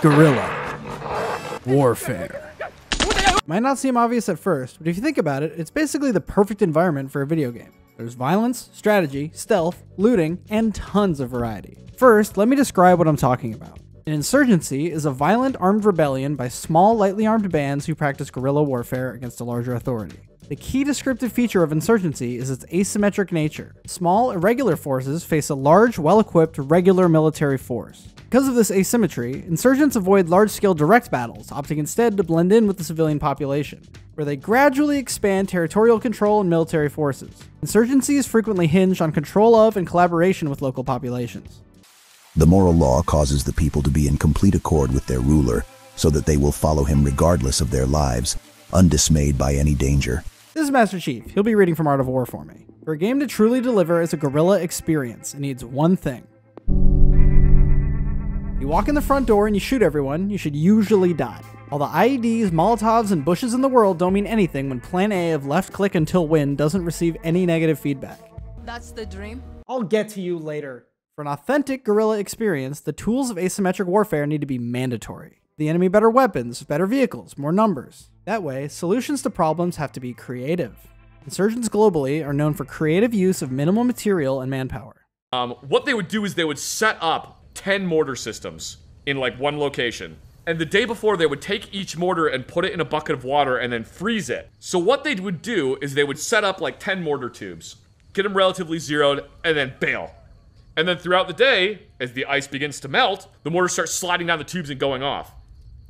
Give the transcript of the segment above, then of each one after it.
Guerrilla warfare. Might not seem obvious at first, but if you think about it, it's basically the perfect environment for a video game. There's violence, strategy, stealth, looting, and tons of variety. First, let me describe what I'm talking about. An insurgency is a violent armed rebellion by small, lightly armed bands who practice guerrilla warfare against a larger authority. The key descriptive feature of insurgency is its asymmetric nature. Small, irregular forces face a large, well-equipped, regular military force. Because of this asymmetry, insurgents avoid large-scale direct battles, opting instead to blend in with the civilian population, where they gradually expand territorial control and military forces. Insurgency is frequently hinged on control of and collaboration with local populations. The moral law causes the people to be in complete accord with their ruler, so that they will follow him regardless of their lives, undismayed by any danger. This is Master Chief. He'll be reading from Art of War for me. For a game to truly deliver as a guerrilla experience, it needs one thing. You walk in the front door and you shoot everyone, you should usually die. All the IEDs, Molotovs, and bushes in the world don't mean anything when plan A of left click until win doesn't receive any negative feedback. That's the dream. I'll get to you later. For an authentic guerrilla experience, the tools of asymmetric warfare need to be mandatory. The enemy better weapons, better vehicles, more numbers. That way, solutions to problems have to be creative. Insurgents globally are known for creative use of minimal material and manpower. What they would do is they would set up 10 mortar systems in like one location. And the day before, they would take each mortar and put it in a bucket of water and then freeze it. So what they would do is they would set up like 10 mortar tubes, get them relatively zeroed, and then bail. And then throughout the day, as the ice begins to melt, the mortars start sliding down the tubes and going off.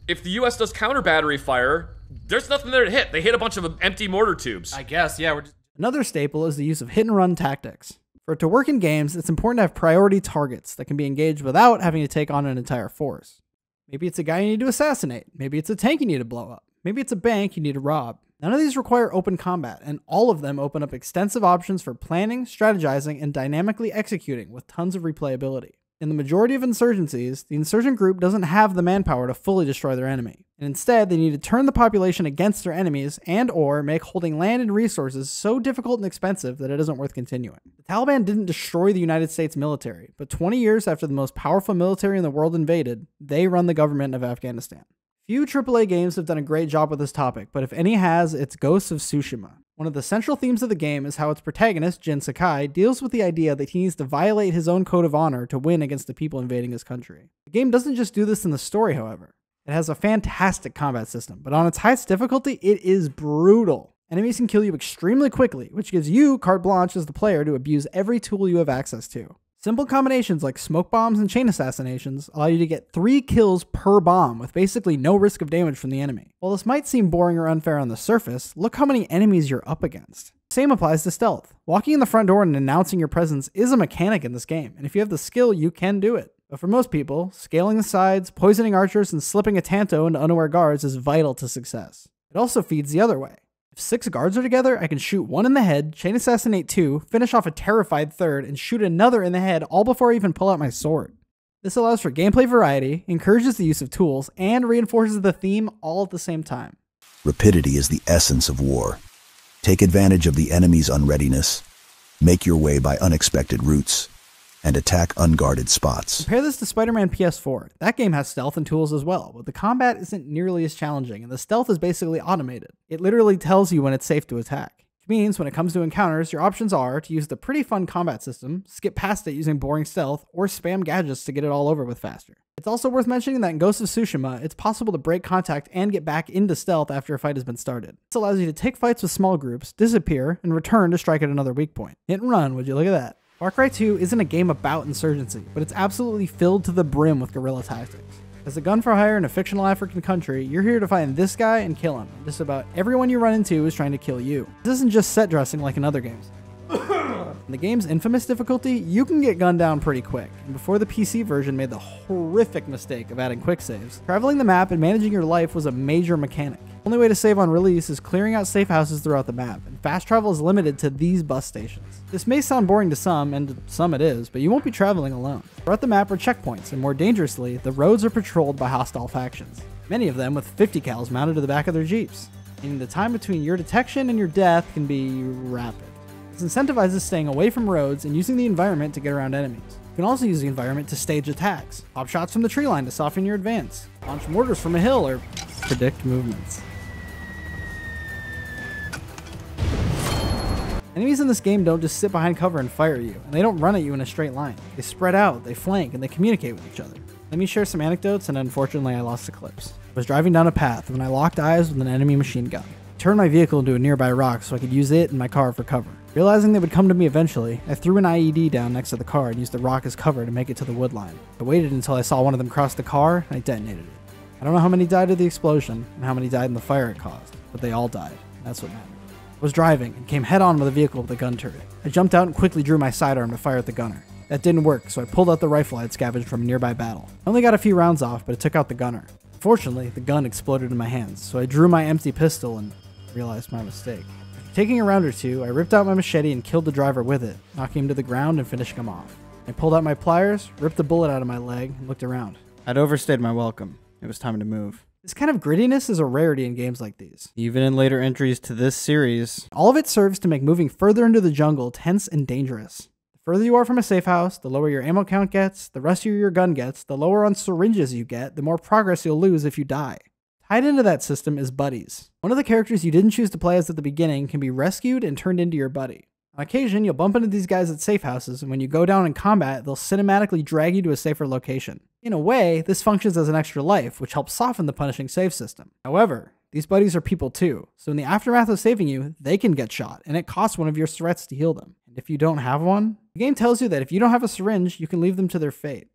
If the US does counter battery fire, there's nothing there to hit. They hit a bunch of empty mortar tubes. I guess, yeah. Another staple is the use of hit-and-run tactics. For it to work in games, it's important to have priority targets that can be engaged without having to take on an entire force. Maybe it's a guy you need to assassinate. Maybe it's a tank you need to blow up. Maybe it's a bank you need to rob. None of these require open combat, and all of them open up extensive options for planning, strategizing, and dynamically executing with tons of replayability. In the majority of insurgencies, the insurgent group doesn't have the manpower to fully destroy their enemy, and instead they need to turn the population against their enemies and/or make holding land and resources so difficult and expensive that it isn't worth continuing. The Taliban didn't destroy the United States military, but 20 years after the most powerful military in the world invaded, they run the government of Afghanistan. Few AAA games have done a great job with this topic, but if any has, it's Ghost of Tsushima. One of the central themes of the game is how its protagonist, Jin Sakai, deals with the idea that he needs to violate his own code of honor to win against the people invading his country. The game doesn't just do this in the story, however. It has a fantastic combat system, but on its highest difficulty, it is brutal. Enemies can kill you extremely quickly, which gives you carte blanche as the player to abuse every tool you have access to. Simple combinations like smoke bombs and chain assassinations allow you to get 3 kills per bomb with basically no risk of damage from the enemy. While this might seem boring or unfair on the surface, look how many enemies you're up against. Same applies to stealth. Walking in the front door and announcing your presence is a mechanic in this game, and if you have the skill, you can do it. But for most people, scaling the sides, poisoning archers, and slipping a tanto into unaware guards is vital to success. It also feeds the other way. If 6 guards are together, I can shoot 1 in the head, chain assassinate 2, finish off a terrified 3rd, and shoot another in the head all before I even pull out my sword. This allows for gameplay variety, encourages the use of tools, and reinforces the theme all at the same time. Rapidity is the essence of war. Take advantage of the enemy's unreadiness, make your way by unexpected routes, and attack unguarded spots. Compare this to Spider-Man PS4. That game has stealth and tools as well, but the combat isn't nearly as challenging, and the stealth is basically automated. It literally tells you when it's safe to attack. Which means when it comes to encounters, your options are to use the pretty fun combat system, skip past it using boring stealth, or spam gadgets to get it all over with faster. It's also worth mentioning that in Ghost of Tsushima, it's possible to break contact and get back into stealth after a fight has been started. This allows you to take fights with small groups, disappear, and return to strike at another weak point. Hit and run, would you look at that? Far Cry 2 isn't a game about insurgency, but it's absolutely filled to the brim with guerrilla tactics. As a gun for hire in a fictional African country, you're here to find this guy and kill him. Just about everyone you run into is trying to kill you. This isn't just set dressing like in other games. In the game's infamous difficulty, you can get gunned down pretty quick, and before the PC version made the horrific mistake of adding quick saves, traveling the map and managing your life was a major mechanic. The only way to save on release is clearing out safe houses throughout the map, and fast travel is limited to these bus stations. This may sound boring to some, and to some it is, but you won't be traveling alone. Throughout the map are checkpoints, and more dangerously, the roads are patrolled by hostile factions. Many of them with 50 cals mounted to the back of their jeeps, meaning the time between your detection and your death can be rapid. This incentivizes staying away from roads and using the environment to get around enemies. You can also use the environment to stage attacks, pop shots from the tree line to soften your advance, launch mortars from a hill, or predict movements. Enemies in this game don't just sit behind cover and fire at you, and they don't run at you in a straight line. They spread out, they flank, and they communicate with each other. Let me share some anecdotes, and unfortunately I lost the clips. I was driving down a path when I locked eyes with an enemy machine gun. I turned my vehicle into a nearby rock so I could use it and my car for cover. Realizing they would come to me eventually, I threw an IED down next to the car and used the rock as cover to make it to the wood line. I waited until I saw one of them cross the car, and I detonated it. I don't know how many died of the explosion, and how many died in the fire it caused, but they all died. That's what mattered. I was driving and came head-on with a vehicle with a gun turret. I jumped out and quickly drew my sidearm to fire at the gunner. That didn't work, so I pulled out the rifle I had scavenged from a nearby battle. I only got a few rounds off, but it took out the gunner. Fortunately, the gun exploded in my hands, so I drew my empty pistol and realized my mistake. After taking a round or two, I ripped out my machete and killed the driver with it, knocking him to the ground and finishing him off. I pulled out my pliers, ripped the bullet out of my leg, and looked around. I'd overstayed my welcome. It was time to move. This kind of grittiness is a rarity in games like these. Even in later entries to this series, all of it serves to make moving further into the jungle tense and dangerous. The further you are from a safe house, the lower your ammo count gets, the rustier your gun gets, the lower on syringes you get, the more progress you'll lose if you die. Tied into that system is buddies. One of the characters you didn't choose to play as at the beginning can be rescued and turned into your buddy. On occasion, you'll bump into these guys at safe houses, and when you go down in combat, they'll cinematically drag you to a safer location. In a way, this functions as an extra life, which helps soften the punishing save system. However, these buddies are people too, so in the aftermath of saving you, they can get shot, and it costs one of your threats to heal them. And if you don't have one, the game tells you that if you don't have a syringe, you can leave them to their fate.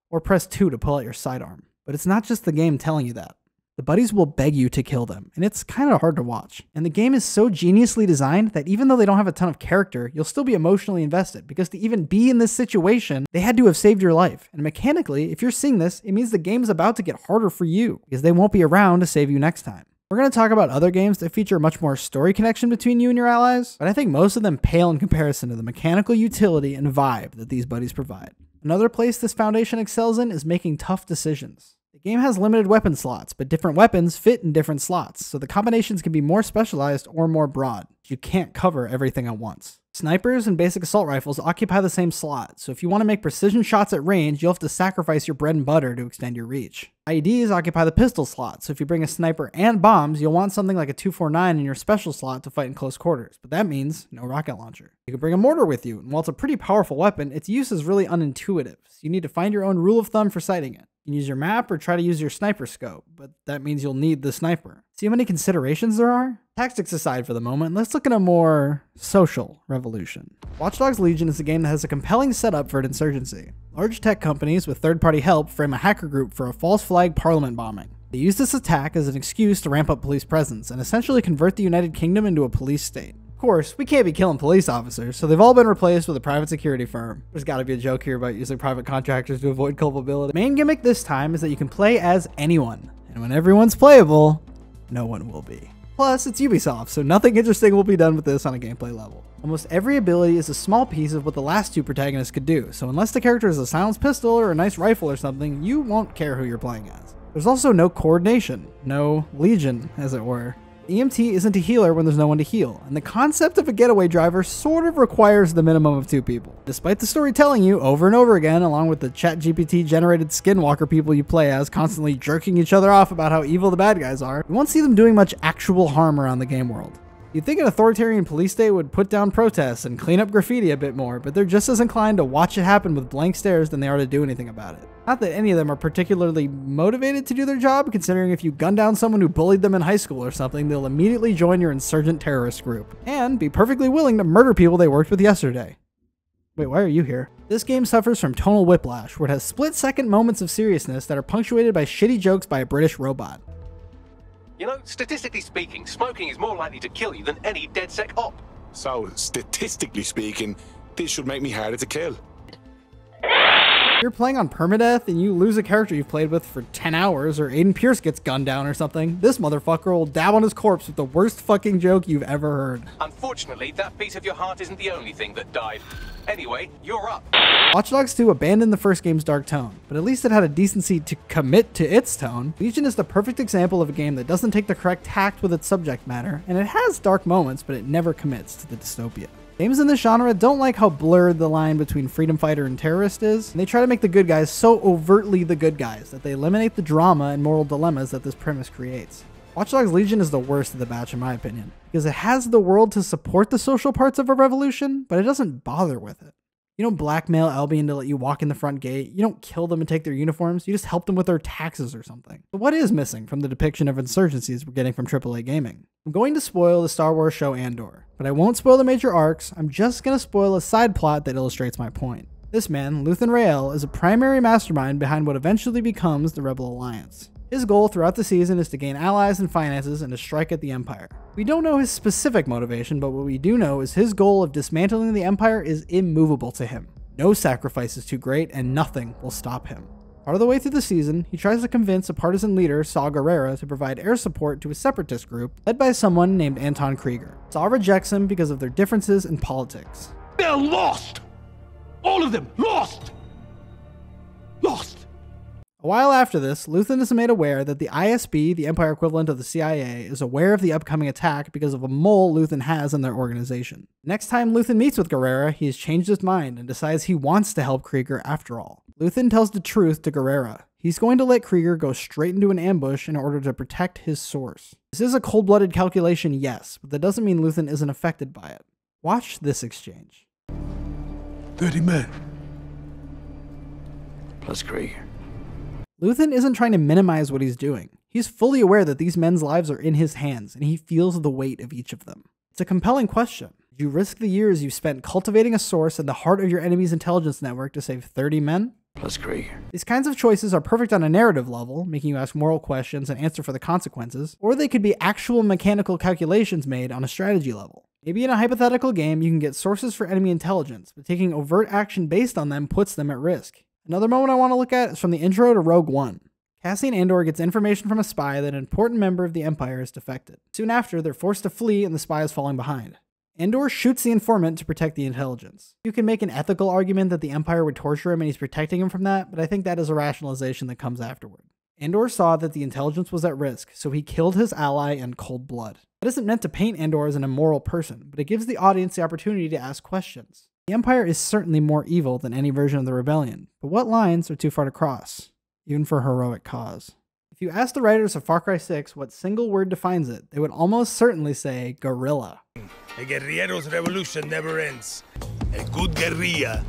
Or press 2 to pull out your sidearm. But it's not just the game telling you that. The buddies will beg you to kill them, and it's kind of hard to watch. And the game is so geniusly designed that even though they don't have a ton of character, you'll still be emotionally invested, because to even be in this situation, they had to have saved your life. And mechanically, if you're seeing this, it means the game's about to get harder for you, because they won't be around to save you next time. We're going to talk about other games that feature a much more story connection between you and your allies, but I think most of them pale in comparison to the mechanical utility and vibe that these buddies provide. Another place this foundation excels in is making tough decisions. The game has limited weapon slots, but different weapons fit in different slots, so the combinations can be more specialized or more broad. You can't cover everything at once. Snipers and basic assault rifles occupy the same slot, so if you want to make precision shots at range, you'll have to sacrifice your bread and butter to extend your reach. IEDs occupy the pistol slot, so if you bring a sniper and bombs, you'll want something like a 249 in your special slot to fight in close quarters, but that means no rocket launcher. You can bring a mortar with you, and while it's a pretty powerful weapon, its use is really unintuitive, so you need to find your own rule of thumb for sighting it. You can use your map or try to use your sniper scope, but that means you'll need the sniper. See how many considerations there are? Tactics aside for the moment, let's look at a more social revolution. Watch Dogs Legion is a game that has a compelling setup for an insurgency. Large tech companies with third-party help frame a hacker group for a false flag parliament bombing. They use this attack as an excuse to ramp up police presence and essentially convert the United Kingdom into a police state. Of course, we can't be killing police officers, so they've all been replaced with a private security firm. There's gotta be a joke here about using private contractors to avoid culpability. The main gimmick this time is that you can play as anyone, and when everyone's playable, no one will be. Plus, it's Ubisoft, so nothing interesting will be done with this on a gameplay level. Almost every ability is a small piece of what the last two protagonists could do, so unless the character has a silenced pistol or a nice rifle or something, you won't care who you're playing as. There's also no coordination, no Legion, as it were. EMT isn't a healer when there's no one to heal, and the concept of a getaway driver sort of requires the minimum of 2 people. Despite the story telling you over and over again, along with the ChatGPT generated skinwalker people you play as constantly jerking each other off about how evil the bad guys are, you won't see them doing much actual harm around the game world. You'd think an authoritarian police state would put down protests and clean up graffiti a bit more, but they're just as inclined to watch it happen with blank stares than they are to do anything about it. Not that any of them are particularly motivated to do their job, considering if you gun down someone who bullied them in high school or something, they'll immediately join your insurgent terrorist group, and be perfectly willing to murder people they worked with yesterday. Wait, why are you here? This game suffers from tonal whiplash, where it has split-second moments of seriousness that are punctuated by shitty jokes by a British robot. You know, statistically speaking, smoking is more likely to kill you than any DedSec op. So, statistically speaking, this should make me harder to kill. You're playing on permadeath and you lose a character you've played with for 10 hours, or Aiden Pierce gets gunned down or something, this motherfucker will dab on his corpse with the worst fucking joke you've ever heard. Unfortunately, that piece of your heart isn't the only thing that died. Anyway, you're up. Watch Dogs 2 abandoned the first game's dark tone, but at least it had a decency to commit to its tone. Legion is the perfect example of a game that doesn't take the correct tact with its subject matter, and it has dark moments, but it never commits to the dystopia. Games in this genre don't like how blurred the line between freedom fighter and terrorist is, and they try to make the good guys so overtly the good guys that they eliminate the drama and moral dilemmas that this premise creates. Watch Dogs Legion is the worst of the batch in my opinion, because it has the world to support the social parts of a revolution, but it doesn't bother with it. You don't blackmail Albion to let you walk in the front gate, you don't kill them and take their uniforms, you just help them with their taxes or something. But what is missing from the depiction of insurgencies we're getting from AAA gaming? I'm going to spoil the Star Wars show Andor, but I won't spoil the major arcs, I'm just going to spoil a side plot that illustrates my point. This man, Luthen Rael, is a primary mastermind behind what eventually becomes the Rebel Alliance. His goal throughout the season is to gain allies and finances and to strike at the Empire. We don't know his specific motivation, but what we do know is his goal of dismantling the Empire is immovable to him. No sacrifice is too great, and nothing will stop him. Part of the way through the season, he tries to convince a partisan leader, Saw Gerrera, to provide air support to a separatist group led by someone named Anton Krieger. Saw rejects him because of their differences in politics. They're lost! All of them lost! Lost! A while after this, Luthen is made aware that the ISB, the Empire equivalent of the CIA, is aware of the upcoming attack because of a mole Luthen has in their organization. Next time Luthen meets with Gerrera, he has changed his mind and decides he wants to help Krieger after all. Luthen tells the truth to Gerrera. He's going to let Krieger go straight into an ambush in order to protect his source. This is a cold-blooded calculation, yes, but that doesn't mean Luthen isn't affected by it. Watch this exchange. 30 men. Plus Krieger. Luthen isn't trying to minimize what he's doing. He's fully aware that these men's lives are in his hands, and he feels the weight of each of them. It's a compelling question. Would you risk the years you've spent cultivating a source in the heart of your enemy's intelligence network to save 30 men? Plus Krieger. These kinds of choices are perfect on a narrative level, making you ask moral questions and answer for the consequences, or they could be actual mechanical calculations made on a strategy level. Maybe in a hypothetical game, you can get sources for enemy intelligence, but taking overt action based on them puts them at risk. Another moment I want to look at is from the intro to Rogue One. Cassian Andor gets information from a spy that an important member of the Empire is defected. Soon after, they're forced to flee and the spy is falling behind. Andor shoots the informant to protect the intelligence. You can make an ethical argument that the Empire would torture him and he's protecting him from that, but I think that is a rationalization that comes afterward. Andor saw that the intelligence was at risk, so he killed his ally in cold blood. That isn't meant to paint Andor as an immoral person, but it gives the audience the opportunity to ask questions. The Empire is certainly more evil than any version of the rebellion, but what lines are too far to cross, even for a heroic cause? If you ask the writers of Far Cry 6 what single word defines it, they would almost certainly say guerrilla. A guerrillero's revolution never ends. A good guerrilla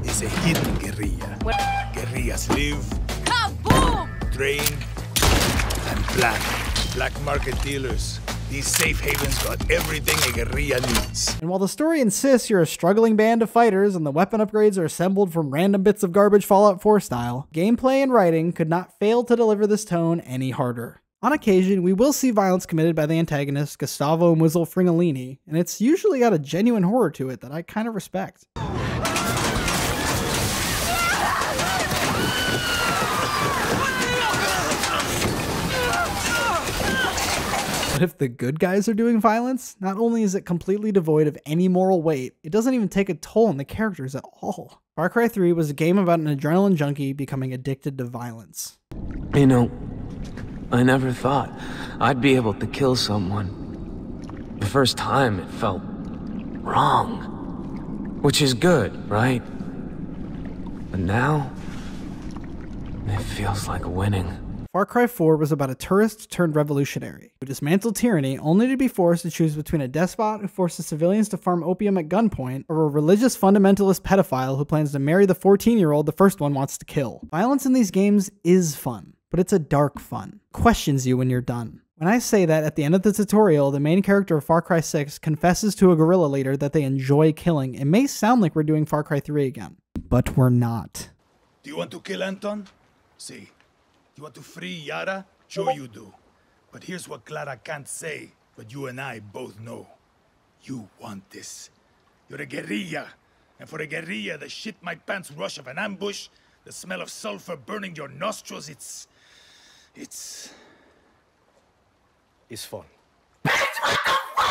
is a hidden guerrilla. What? Guerrillas live, kaboom! Train, and black market dealers. These safe havens got everything a guerrilla needs. And while the story insists you're a struggling band of fighters and the weapon upgrades are assembled from random bits of garbage Fallout 4 style, gameplay and writing could not fail to deliver this tone any harder. On occasion, we will see violence committed by the antagonist, Gustavo Muzzle Fringolini, and it's usually got a genuine horror to it that I kind of respect. But if the good guys are doing violence, not only is it completely devoid of any moral weight, it doesn't even take a toll on the characters at all. Far Cry 3 was a game about an adrenaline junkie becoming addicted to violence. You know, I never thought I'd be able to kill someone. The first time it felt wrong, which is good, right? But now, it feels like winning. Far Cry 4 was about a tourist turned revolutionary who dismantled tyranny only to be forced to choose between a despot who forces civilians to farm opium at gunpoint or a religious fundamentalist pedophile who plans to marry the 14-year-old the first one wants to kill. Violence in these games is fun, but it's a dark fun. It questions you when you're done. When I say that, at the end of the tutorial, the main character of Far Cry 6 confesses to a guerrilla leader that they enjoy killing. It may sound like we're doing Far Cry 3 again, but we're not. Do you want to kill Anton? See. You want to free Yara? Sure you do. But here's what Clara can't say, but you and I both know. You want this. You're a guerrilla. And for a guerrilla, the shit my pants rush of an ambush, the smell of sulfur burning your nostrils, it's fun.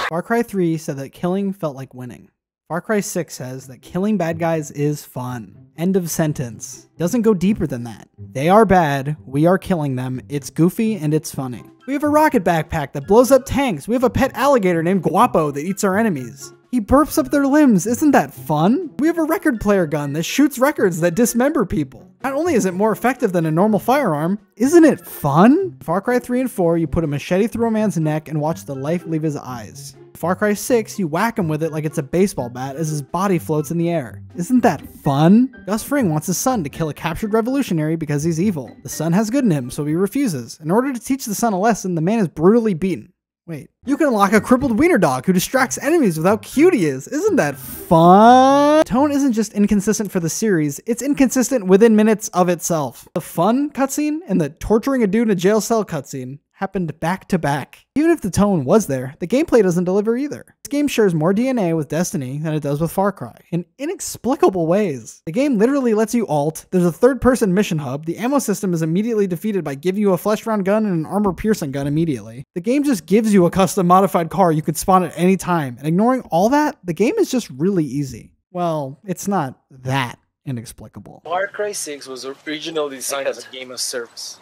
Far Cry 3 said that killing felt like winning. Far Cry 6 says that killing bad guys is fun. End of sentence. Doesn't go deeper than that. They are bad, we are killing them, it's goofy and it's funny. We have a rocket backpack that blows up tanks, we have a pet alligator named Guapo that eats our enemies. He burps up their limbs. Isn't that fun? We have a record player gun that shoots records that dismember people. Not only is it more effective than a normal firearm, isn't it fun? Far Cry 3 and 4, you put a machete through a man's neck and watch the life leave his eyes. Far Cry 6, you whack him with it like it's a baseball bat as his body floats in the air. Isn't that fun? Gus Fring wants his son to kill a captured revolutionary because he's evil. The son has good in him, so he refuses. In order to teach the son a lesson, the man is brutally beaten. Wait, you can unlock a crippled wiener dog who distracts enemies with how cute he is. Isn't that fun? Tone isn't just inconsistent for the series, it's inconsistent within minutes of itself. The fun cutscene and the torturing a dude in a jail cell cutscene happened back to back. Even if the tone was there, the gameplay doesn't deliver either. This game shares more DNA with Destiny than it does with Far Cry, in inexplicable ways. The game literally lets you ult, there's a third-person mission hub, the ammo system is immediately defeated by giving you a flesh round gun and an armor-piercing gun immediately. The game just gives you a custom modified car you could spawn at any time, and ignoring all that, the game is just really easy. Well, it's not that inexplicable. Far Cry 6 was originally designed as a game of service.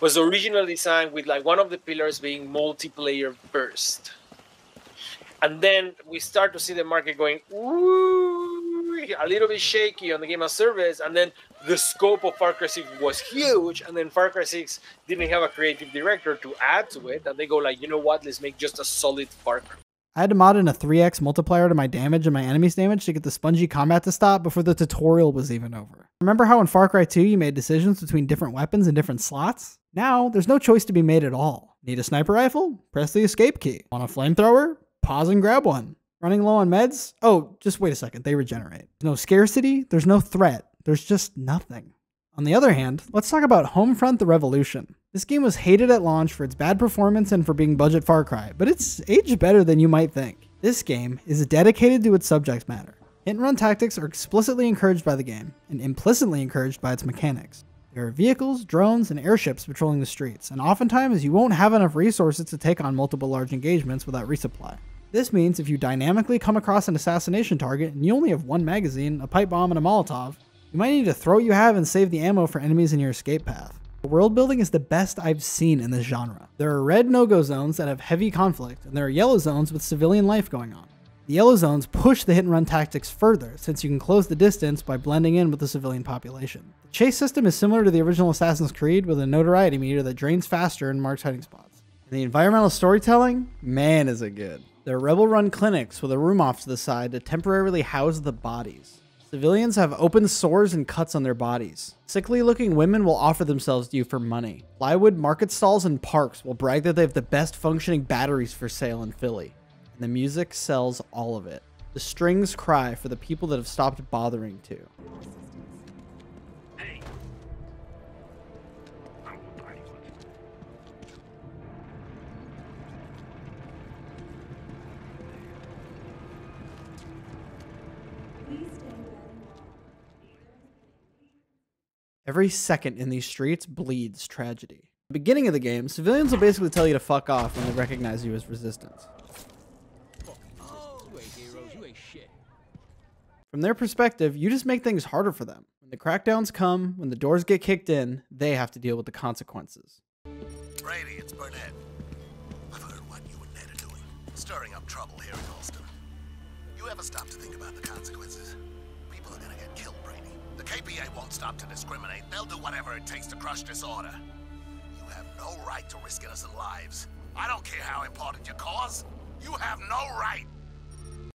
Was originally designed with like one of the pillars being multiplayer burst. And then we start to see the market going, ooh, a little bit shaky on the game of service. And then the scope of Far Cry 6 was huge. And then Far Cry 6 didn't have a creative director to add to it. And they go like, you know what, let's make just a solid Far Cry. I had to mod in a 3x multiplier to my damage and my enemy's damage to get the spongy combat to stop before the tutorial was even over. Remember how in Far Cry 2 you made decisions between different weapons and different slots? Now, there's no choice to be made at all. Need a sniper rifle? Press the escape key. Want a flamethrower? Pause and grab one. Running low on meds? Oh, just wait a second, they regenerate. There's no scarcity, there's no threat, there's just nothing. On the other hand, let's talk about Homefront: The Revolution. This game was hated at launch for its bad performance and for being budget Far Cry, but it's aged better than you might think. This game is dedicated to its subject matter. Hit-and-run tactics are explicitly encouraged by the game, and implicitly encouraged by its mechanics. There are vehicles, drones, and airships patrolling the streets, and oftentimes you won't have enough resources to take on multiple large engagements without resupply. This means if you dynamically come across an assassination target and you only have one magazine, a pipe bomb, and a Molotov, you might need to throw what you have and save the ammo for enemies in your escape path. The world building is the best I've seen in this genre. There are red no-go zones that have heavy conflict, and there are yellow zones with civilian life going on. The yellow zones push the hit-and-run tactics further, since you can close the distance by blending in with the civilian population. The chase system is similar to the original Assassin's Creed, with a notoriety meter that drains faster and marks hiding spots. And the environmental storytelling? Man, is it good. There are rebel-run clinics with a room off to the side to temporarily house the bodies. Civilians have open sores and cuts on their bodies. Sickly-looking women will offer themselves to you for money. Plywood market stalls and parks will brag that they have the best functioning batteries for sale in Philly. And the music sells all of it. The strings cry for the people that have stopped bothering to. Every second in these streets bleeds tragedy. At the beginning of the game, civilians will basically tell you to fuck off when they recognize you as resistance. From their perspective, you just make things harder for them. When the crackdowns come, when the doors get kicked in, they have to deal with the consequences. Brady, it's Burnett. I've heard what you and Ned are doing, stirring up trouble here in Alston. You ever stop to think about the consequences? People are gonna get killed, Brady. The KPA won't stop to discriminate. They'll do whatever it takes to crush disorder. You have no right to risk innocent lives. I don't care how important your cause. You have no right.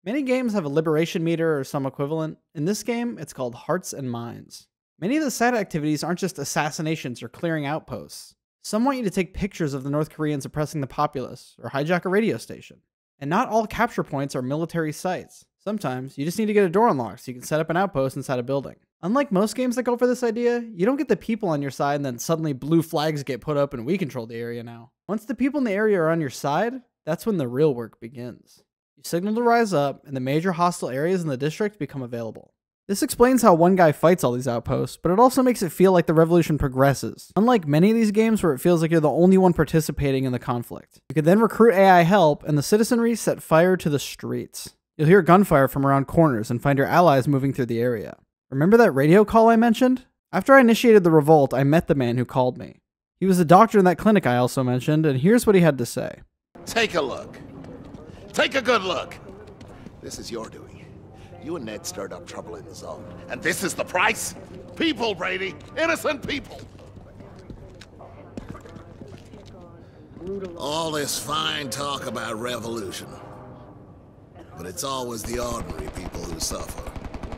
Many games have a liberation meter or some equivalent. In this game, it's called Hearts and Minds. Many of the side activities aren't just assassinations or clearing outposts. Some want you to take pictures of the North Koreans oppressing the populace, or hijack a radio station. And not all capture points are military sites. Sometimes, you just need to get a door unlocked so you can set up an outpost inside a building. Unlike most games that go for this idea, you don't get the people on your side and then suddenly blue flags get put up and we control the area now. Once the people in the area are on your side, that's when the real work begins. You signal to rise up, and the major hostile areas in the district become available. This explains how one guy fights all these outposts, but it also makes it feel like the revolution progresses. Unlike many of these games where it feels like you're the only one participating in the conflict. You can then recruit AI help, and the citizenry set fire to the streets. You'll hear gunfire from around corners and find your allies moving through the area. Remember that radio call I mentioned? After I initiated the revolt, I met the man who called me. He was a doctor in that clinic I also mentioned, and here's what he had to say. Take a look. Take a good look. This is your doing. You and Ned stirred up trouble in the zone. And this is the price? People, Brady. Innocent people. All this fine talk about revolution. But it's always the ordinary people who suffer.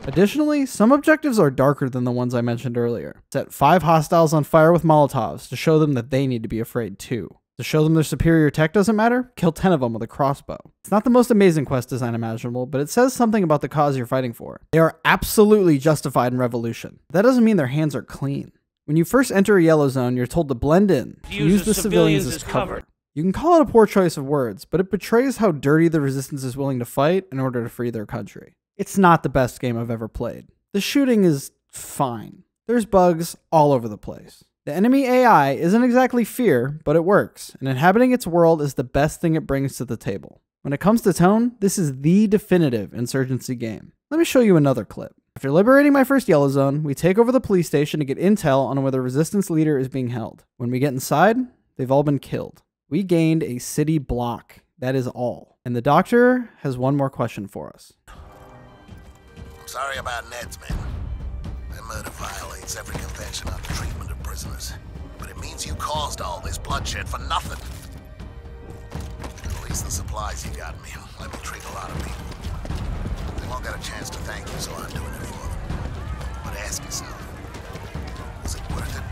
Additionally, some objectives are darker than the ones I mentioned earlier. Set 5 hostiles on fire with Molotovs to show them that they need to be afraid too. To show them their superior tech doesn't matter, kill 10 of them with a crossbow. It's not the most amazing quest design imaginable, but it says something about the cause you're fighting for. They are absolutely justified in revolution. That doesn't mean their hands are clean. When you first enter a yellow zone, you're told to blend in, use the civilians as cover. You can call it a poor choice of words, but it betrays how dirty the resistance is willing to fight in order to free their country. It's not the best game I've ever played. The shooting is fine. There's bugs all over the place. The enemy AI isn't exactly fear, but it works, and inhabiting its world is the best thing it brings to the table. When it comes to tone, this is the definitive Insurgency game. Let me show you another clip. After liberating my first yellow zone, we take over the police station to get intel on where the resistance leader is being held. When we get inside, they've all been killed. We gained a city block. That is all. And the doctor has one more question for us. I'm sorry about Ned's men. Their murder violates every convention on the treatment of prisoners. But it means you caused all this bloodshed for nothing. At least the supplies you got me let me treat a lot of people. They won't get a chance to thank you, so I'm doing it for them. But ask yourself, was it worth it?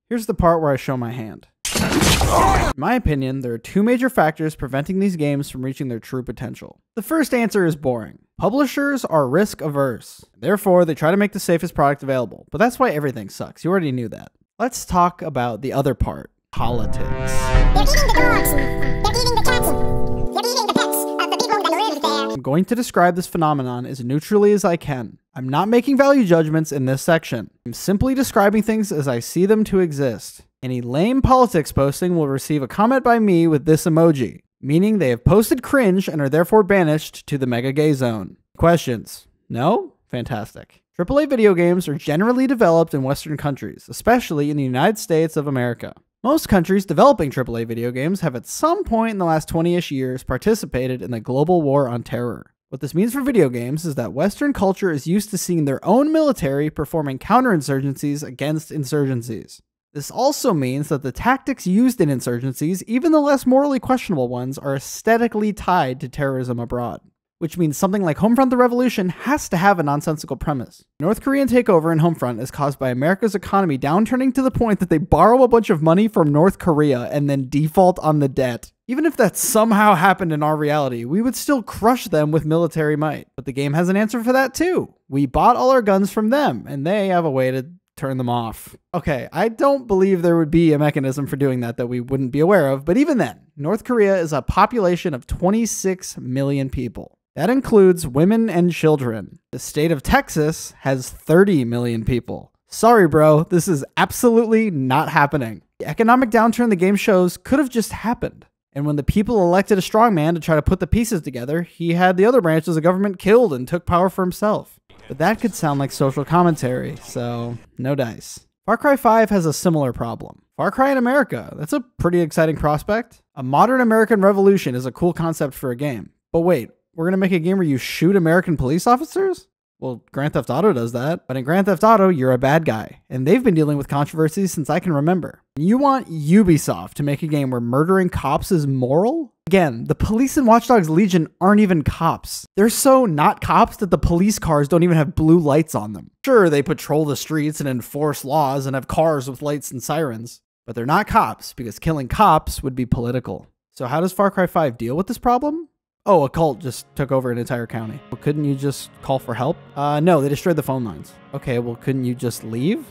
Here's the part where I show my hand. In my opinion, there are 2 major factors preventing these games from reaching their true potential. The first answer is boring. Publishers are risk averse. Therefore, they try to make the safest product available. But that's why everything sucks. You already knew that. Let's talk about the other part, politics. They're eating the dogs. They're eating the cats. They're eating the pets of the people that live there. I'm going to describe this phenomenon as neutrally as I can. I'm not making value judgments in this section. I'm simply describing things as I see them to exist. Any lame politics posting will receive a comment by me with this emoji, meaning they have posted cringe and are therefore banished to the mega gay zone. Questions? No? Fantastic. AAA video games are generally developed in Western countries, especially in the United States of America. Most countries developing AAA video games have at some point in the last 20-ish years participated in the global war on terror. What this means for video games is that Western culture is used to seeing their own military performing counterinsurgencies against insurgencies. This also means that the tactics used in insurgencies, even the less morally questionable ones, are aesthetically tied to terrorism abroad. Which means something like Homefront: The Revolution has to have a nonsensical premise. North Korean takeover in Homefront is caused by America's economy downturning to the point that they borrow a bunch of money from North Korea and then default on the debt. Even if that somehow happened in our reality, we would still crush them with military might. But the game has an answer for that too. We bought all our guns from them, and they have a way to turn them off. Okay, I don't believe there would be a mechanism for doing that we wouldn't be aware of, but even then, North Korea is a population of 26 million people. That includes women and children. The state of Texas has 30 million people. Sorry, bro, this is absolutely not happening. The economic downturn the game shows could have just happened. And when the people elected a strongman to try to put the pieces together, he had the other branches of government killed and took power for himself. But that could sound like social commentary, so no dice. Far Cry 5 has a similar problem. Far Cry in America, that's a pretty exciting prospect. A modern American revolution is a cool concept for a game. But wait, we're going to make a game where you shoot American police officers? Well, Grand Theft Auto does that, but in Grand Theft Auto, you're a bad guy, and they've been dealing with controversies since I can remember. You want Ubisoft to make a game where murdering cops is moral? Again, the police in Watch Dogs Legion aren't even cops. They're so not cops that the police cars don't even have blue lights on them. Sure, they patrol the streets and enforce laws and have cars with lights and sirens, but they're not cops because killing cops would be political. So how does Far Cry 5 deal with this problem? Oh, a cult just took over an entire county. Well, couldn't you just call for help? No, they destroyed the phone lines. Okay, well, couldn't you just leave?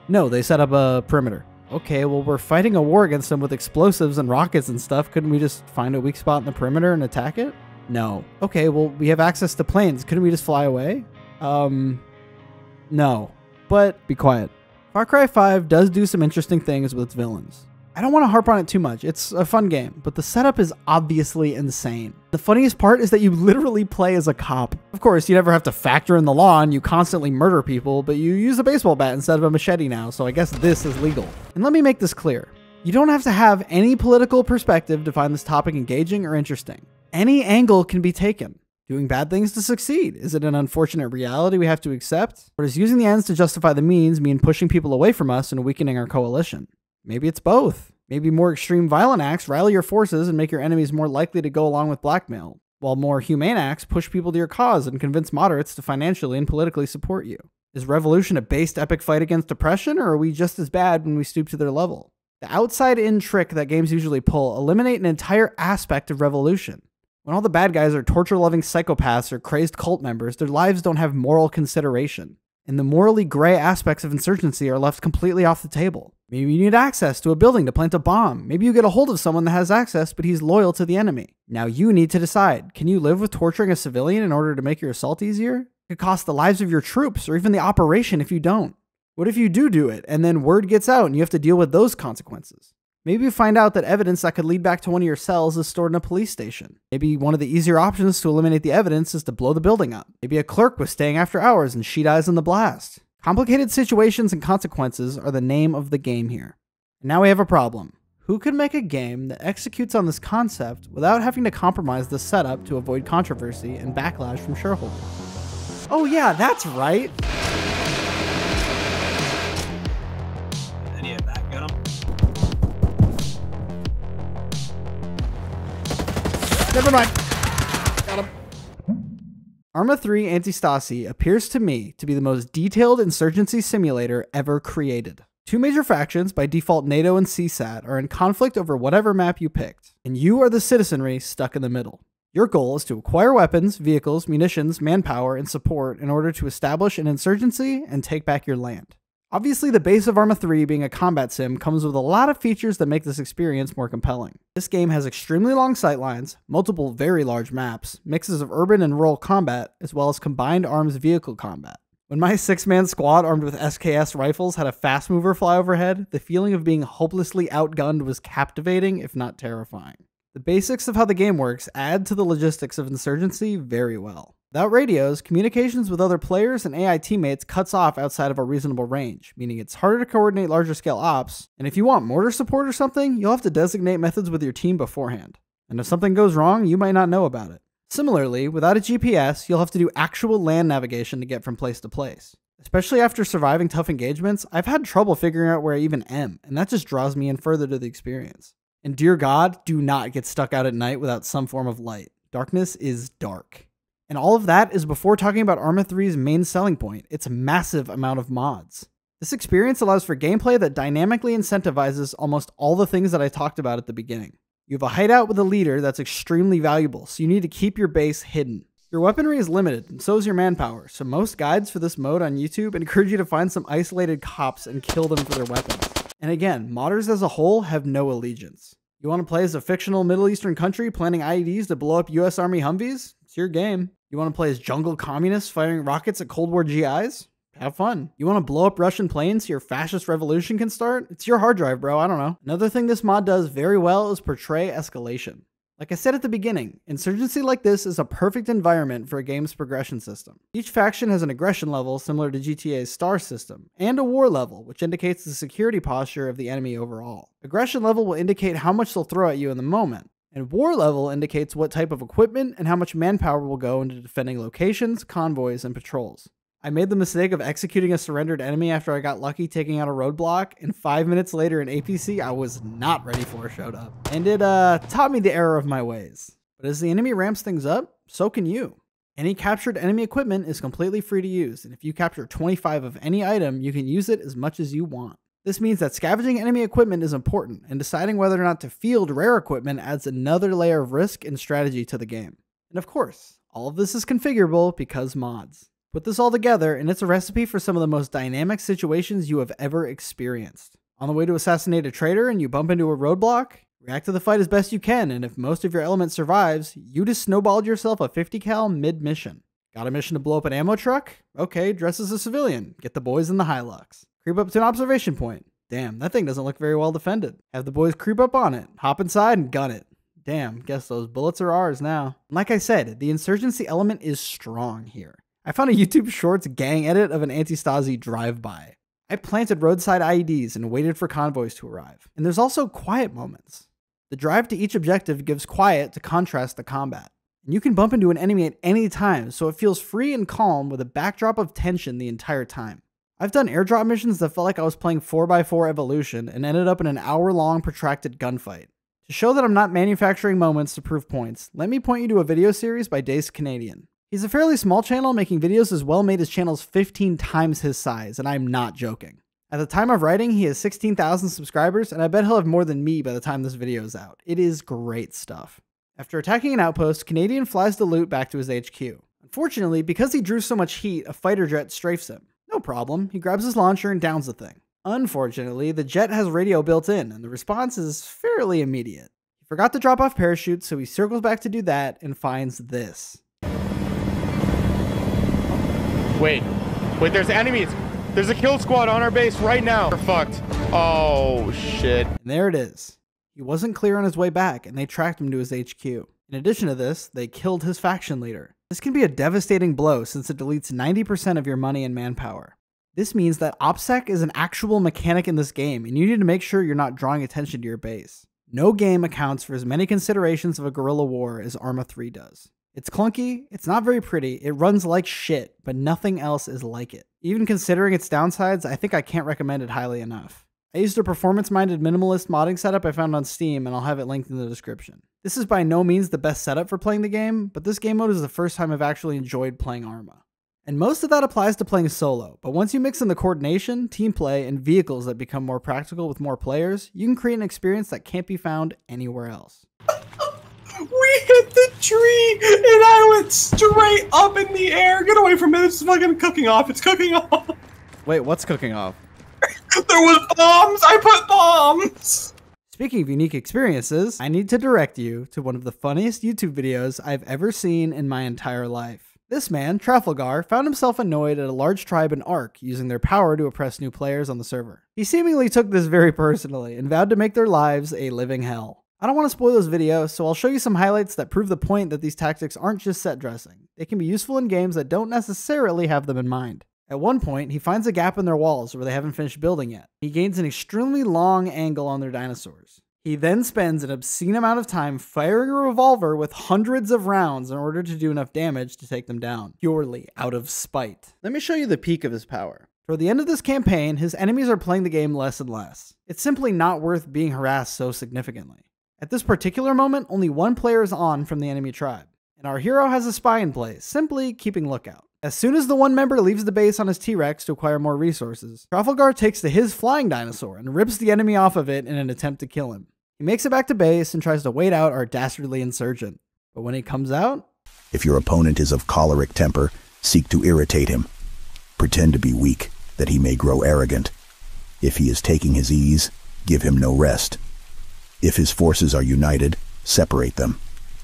No, they set up a perimeter. Okay, well, we're fighting a war against them with explosives and rockets and stuff. Couldn't we just find a weak spot in the perimeter and attack it? No. Okay, well, we have access to planes. Couldn't we just fly away? No. But be quiet. Far Cry 5 does do some interesting things with its villains. I don't want to harp on it too much. It's a fun game, but the setup is obviously insane. The funniest part is that you literally play as a cop. Of course, you never have to factor in the law and you constantly murder people, but you use a baseball bat instead of a machete now, so I guess this is legal. And let me make this clear. You don't have to have any political perspective to find this topic engaging or interesting. Any angle can be taken. Doing bad things to succeed. Is it an unfortunate reality we have to accept? Or does using the ends to justify the means mean pushing people away from us and weakening our coalition? Maybe it's both. Maybe more extreme violent acts rally your forces and make your enemies more likely to go along with blackmail, while more humane acts push people to your cause and convince moderates to financially and politically support you. Is revolution a based epic fight against oppression, or are we just as bad when we stoop to their level? The outside-in trick that games usually pull eliminate an entire aspect of revolution. When all the bad guys are torture-loving psychopaths or crazed cult members, their lives don't have moral consideration. And the morally gray aspects of Insurgency are left completely off the table. Maybe you need access to a building to plant a bomb. Maybe you get a hold of someone that has access, but he's loyal to the enemy. Now you need to decide, can you live with torturing a civilian in order to make your assault easier? It could cost the lives of your troops, or even the operation if you don't. What if you do it, and then word gets out and you have to deal with those consequences? Maybe you find out that evidence that could lead back to one of your cells is stored in a police station. Maybe one of the easier options to eliminate the evidence is to blow the building up. Maybe a clerk was staying after hours and she dies in the blast. Complicated situations and consequences are the name of the game here. And now we have a problem. Who could make a game that executes on this concept without having to compromise the setup to avoid controversy and backlash from shareholders? Oh yeah, that's right. Never mind. Got him. Arma III Antistasi appears to me to be the most detailed insurgency simulator ever created. Two major factions, by default NATO and CSAT, are in conflict over whatever map you picked, and you are the citizenry stuck in the middle. Your goal is to acquire weapons, vehicles, munitions, manpower, and support in order to establish an insurgency and take back your land. Obviously, the base of Arma III being a combat sim comes with a lot of features that make this experience more compelling. This game has extremely long sightlines, multiple very large maps, mixes of urban and rural combat, as well as combined arms vehicle combat. When my 6-man squad armed with SKS rifles had a fast mover fly overhead, the feeling of being hopelessly outgunned was captivating, if not terrifying. The basics of how the game works add to the logistics of Insurgency very well. Without radios, communications with other players and AI teammates cuts off outside of a reasonable range, meaning it's harder to coordinate larger scale ops, and if you want mortar support or something, you'll have to designate methods with your team beforehand. And if something goes wrong, you might not know about it. Similarly, without a GPS, you'll have to do actual land navigation to get from place to place. Especially after surviving tough engagements, I've had trouble figuring out where I even am, and that just draws me in further to the experience. And dear God, do not get stuck out at night without some form of light. Darkness is dark. And all of that is before talking about Arma 3's main selling point, its massive amount of mods. This experience allows for gameplay that dynamically incentivizes almost all the things that I talked about at the beginning. You have a hideout with a leader that's extremely valuable, so you need to keep your base hidden. Your weaponry is limited, and so is your manpower, so most guides for this mode on YouTube encourage you to find some isolated cops and kill them for their weapons. And again, modders as a whole have no allegiance. You want to play as a fictional Middle Eastern country planning IEDs to blow up US Army Humvees? It's your game. You want to play as jungle communists firing rockets at Cold War GIs? Have fun. You want to blow up Russian planes so your fascist revolution can start? It's your hard drive, bro. I don't know. Another thing this mod does very well is portray escalation. Like I said at the beginning, Insurgency like this is a perfect environment for a game's progression system. Each faction has an aggression level similar to GTA's STAR system, and a war level, which indicates the security posture of the enemy overall. Aggression level will indicate how much they'll throw at you in the moment, and war level indicates what type of equipment and how much manpower will go into defending locations, convoys, and patrols. I made the mistake of executing a surrendered enemy after I got lucky taking out a roadblock, and 5 minutes later an APC I was not ready for showed up. And it taught me the error of my ways. But as the enemy ramps things up, so can you. Any captured enemy equipment is completely free to use, and if you capture 25 of any item, you can use it as much as you want. This means that scavenging enemy equipment is important, and deciding whether or not to field rare equipment adds another layer of risk and strategy to the game. And of course, all of this is configurable because mods. Put this all together, and it's a recipe for some of the most dynamic situations you have ever experienced. On the way to assassinate a traitor and you bump into a roadblock, react to the fight as best you can, and if most of your element survives, you just snowballed yourself a 50 cal mid-mission. Got a mission to blow up an ammo truck? Okay, dress as a civilian. Get the boys in the Hilux. Creep up to an observation point. Damn, that thing doesn't look very well defended. Have the boys creep up on it, hop inside, and gun it. Damn, guess those bullets are ours now. Like I said, the insurgency element is strong here. I found a YouTube Shorts gang edit of an Antistasi drive-by. I planted roadside IEDs and waited for convoys to arrive. And there's also quiet moments. The drive to each objective gives quiet to contrast the combat. And you can bump into an enemy at any time, so it feels free and calm with a backdrop of tension the entire time. I've done airdrop missions that felt like I was playing 4x4 Evolution and ended up in an hour-long protracted gunfight. To show that I'm not manufacturing moments to prove points, let me point you to a video series by Dace Canadian. He's a fairly small channel making videos as well made as channels 15 times his size, and I'm not joking. At the time of writing, he has 16,000 subscribers, and I bet he'll have more than me by the time this video is out. It is great stuff. After attacking an outpost, Canadian flies the loot back to his HQ. Unfortunately, because he drew so much heat, a fighter jet strafes him. No problem, he grabs his launcher and downs the thing. Unfortunately, the jet has radio built in, and the response is fairly immediate. He forgot to drop off parachutes, so he circles back to do that and finds this. Wait, there's enemies! There's a kill squad on our base right now! We're fucked. Oh, shit. And there it is. He wasn't clear on his way back, and they tracked him to his HQ. In addition to this, they killed his faction leader. This can be a devastating blow since it deletes 90% of your money and manpower. This means that OPSEC is an actual mechanic in this game, and you need to make sure you're not drawing attention to your base. No game accounts for as many considerations of a guerrilla war as Arma 3 does. It's clunky, it's not very pretty, it runs like shit, but nothing else is like it. Even considering its downsides, I think I can't recommend it highly enough. I used a performance-minded minimalist modding setup I found on Steam, and I'll have it linked in the description. This is by no means the best setup for playing the game, but this game mode is the first time I've actually enjoyed playing Arma. And most of that applies to playing solo, but once you mix in the coordination, team play, and vehicles that become more practical with more players, you can create an experience that can't be found anywhere else. We hit the tree, and I went straight up in the air. Get away from me, it's fucking cooking off, it's cooking off. Wait, what's cooking off? There was bombs, I put bombs. Speaking of unique experiences, I need to direct you to one of the funniest YouTube videos I've ever seen in my entire life. This man, Trafalgar, found himself annoyed at a large tribe in Ark using their power to oppress new players on the server. He seemingly took this very personally and vowed to make their lives a living hell. I don't want to spoil this video, so I'll show you some highlights that prove the point that these tactics aren't just set dressing. They can be useful in games that don't necessarily have them in mind. At one point, he finds a gap in their walls where they haven't finished building yet. He gains an extremely long angle on their dinosaurs. He then spends an obscene amount of time firing a revolver with hundreds of rounds in order to do enough damage to take them down, purely out of spite. Let me show you the peak of his power. Toward the end of this campaign, his enemies are playing the game less and less. It's simply not worth being harassed so significantly. At this particular moment, only one player is on from the enemy tribe, and our hero has a spy in place, simply keeping lookout. As soon as the one member leaves the base on his T-Rex to acquire more resources, Trafalgar takes to his flying dinosaur and rips the enemy off of it in an attempt to kill him. He makes it back to base and tries to wait out our dastardly insurgent. But when he comes out... If your opponent is of choleric temper, seek to irritate him. Pretend to be weak, that he may grow arrogant. If he is taking his ease, give him no rest. If his forces are united, separate them.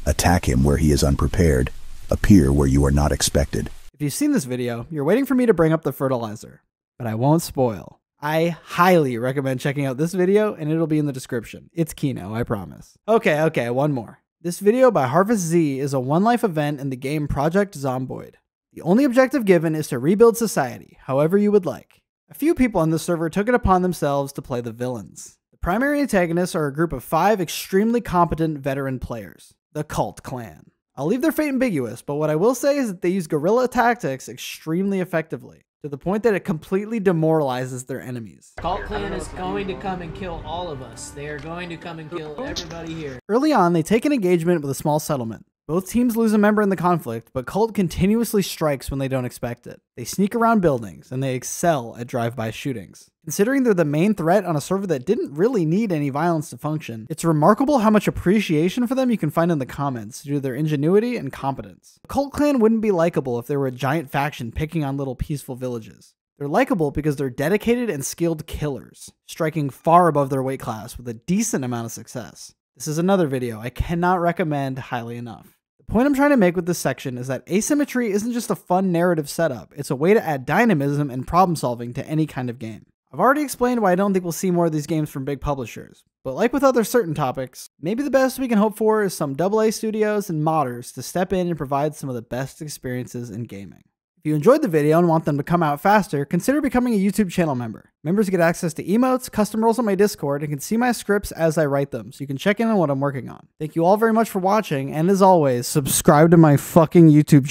Attack him where he is unprepared. Appear where you are not expected. If you've seen this video, you're waiting for me to bring up the fertilizer, but I won't spoil. I highly recommend checking out this video, and it'll be in the description. It's Kino, I promise. Okay, one more. This video by Harvest Z is a one-life event in the game Project Zomboid. The only objective given is to rebuild society, however you would like. A few people on the server took it upon themselves to play the villains. The primary antagonists are a group of 5 extremely competent veteran players, the Cult Clan. I'll leave their fate ambiguous, but what I will say is that they use guerrilla tactics extremely effectively, to the point that it completely demoralizes their enemies. Cult Clan is going to come and kill all of us. They are going to come and kill everybody here. Early on, they take an engagement with a small settlement. Both teams lose a member in the conflict, but Cult continuously strikes when they don't expect it. They sneak around buildings, and they excel at drive-by shootings. Considering they're the main threat on a server that didn't really need any violence to function, it's remarkable how much appreciation for them you can find in the comments due to their ingenuity and competence. The Cult Clan wouldn't be likable if they were a giant faction picking on little peaceful villages. They're likable because they're dedicated and skilled killers, striking far above their weight class with a decent amount of success. This is another video I cannot recommend highly enough. The point I'm trying to make with this section is that asymmetry isn't just a fun narrative setup, it's a way to add dynamism and problem solving to any kind of game. I've already explained why I don't think we'll see more of these games from big publishers, but like with other certain topics, maybe the best we can hope for is some AA studios and modders to step in and provide some of the best experiences in gaming. If you enjoyed the video and want them to come out faster, consider becoming a YouTube channel member. Members get access to emotes, custom roles on my Discord, and can see my scripts as I write them, so you can check in on what I'm working on. Thank you all very much for watching, and as always, subscribe to my fucking YouTube channel.